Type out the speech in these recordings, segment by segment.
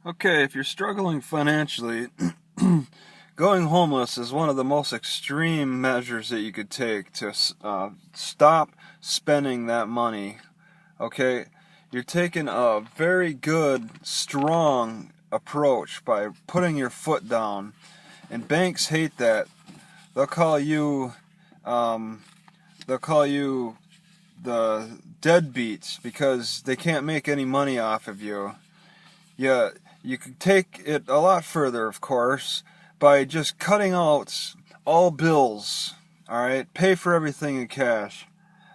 Okay, if you're struggling financially, going homeless is one of the most extreme measures that you could take to stop spending that money. Okay, you're taking a very good, strong approach by putting your foot down, and banks hate that. They'll call you, um, they'll call you the deadbeats because they can't make any money off of you. Yeah, you could take it a lot further, of course, by just cutting out all bills. All right, pay for everything in cash.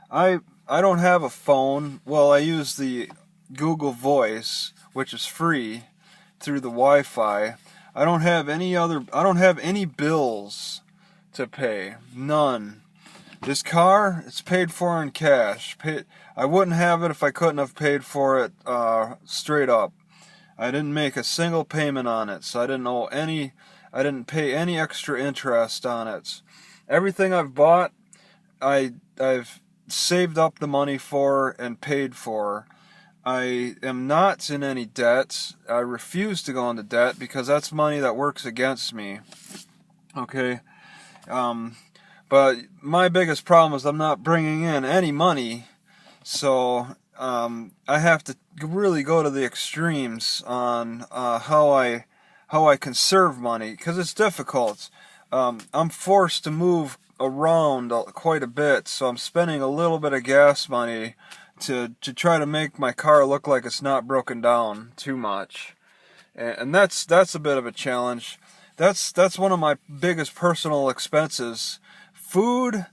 I don't have a phone. Well, I use the Google Voice, which is free through the Wi-Fi. I don't have any bills to pay. None. This car, it's paid for in cash. I wouldn't have it if I couldn't have paid for it straight up. I didn't make a single payment on it, so I didn't pay any extra interest on it. Everything I've bought, I've saved up the money for and paid for. I am not in any debt. I refuse to go into debt because that's money that works against me. Okay? But my biggest problem is I'm not bringing in any money, so I have to really go to the extremes on how I conserve money because it's difficult. I'm forced to move around quite a bit, so I'm spending a little bit of gas money to try to make my car look like it's not broken down too much, and that's a bit of a challenge. That's one of my biggest personal expenses. Food.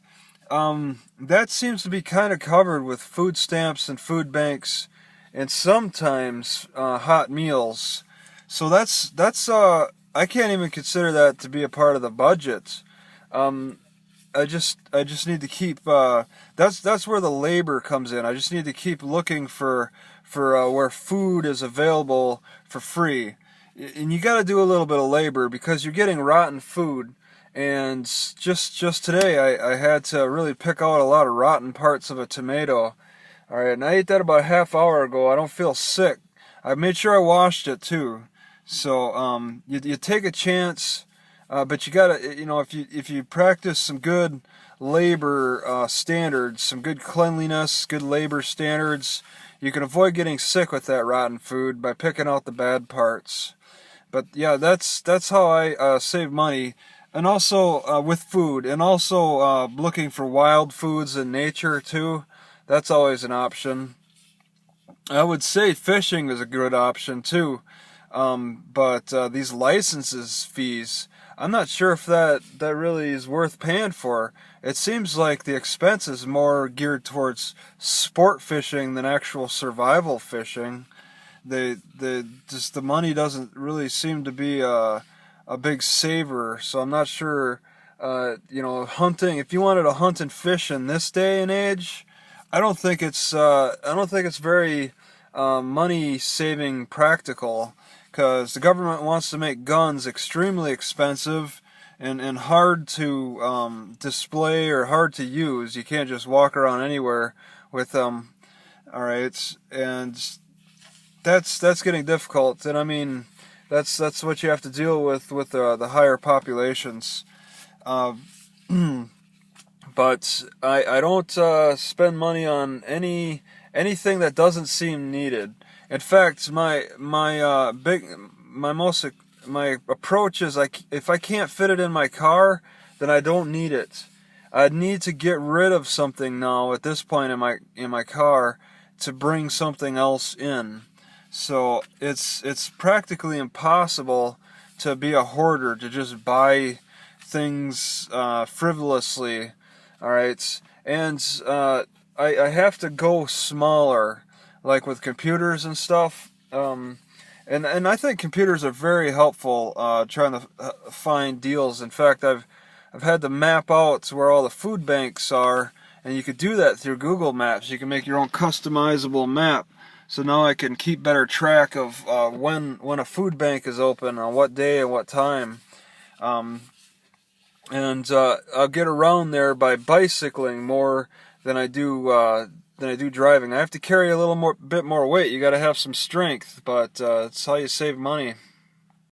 That seems to be kind of covered with food stamps and food banks, and sometimes hot meals. So I can't even consider that to be a part of the budget. I just need to keep. That's where the labor comes in. I just need to keep looking for where food is available for free, and you got to do a little bit of labor because you're getting rotten food. And just today, I had to really pick out a lot of rotten parts of a tomato. All right, and I ate that about a half hour ago. I don't feel sick. I made sure I washed it too. So you take a chance, but you gotta, if you practice some good labor standards, some good cleanliness, good labor standards, you can avoid getting sick with that rotten food by picking out the bad parts. But yeah, that's how I save money. And also with food, and also looking for wild foods in nature too. That's always an option. I would say fishing is a good option too. But these licenses fees, I'm not sure if that really is worth paying for. It seems like the expense is more geared towards sport fishing than actual survival fishing. The money doesn't really seem to be a big saver, so I'm not sure. Hunting. If you wanted to hunt and fish in this day and age, I don't think it's very money saving practical, because the government wants to make guns extremely expensive and hard to display or hard to use. You can't just walk around anywhere with them. All right, and that's getting difficult. And I mean, that's what you have to deal with the higher populations. But I don't spend money on anything that doesn't seem needed. In fact, my approach is, if I can't fit it in my car, then I don't need it. I need to get rid of something now at this point in my car to bring something else in. So it's practically impossible to be a hoarder, to just buy things frivolously. All right, and I have to go smaller, like with computers and stuff. And I think computers are very helpful trying to find deals. In fact, I've had to map out where all the food banks are, and you could do that through Google Maps. You can make your own customizable map. So now I can keep better track of when a food bank is open, on what day and what time. And I'll get around there by bicycling more than I do than I do driving. I have to carry a little bit more weight. You got to have some strength, but it's how you save money.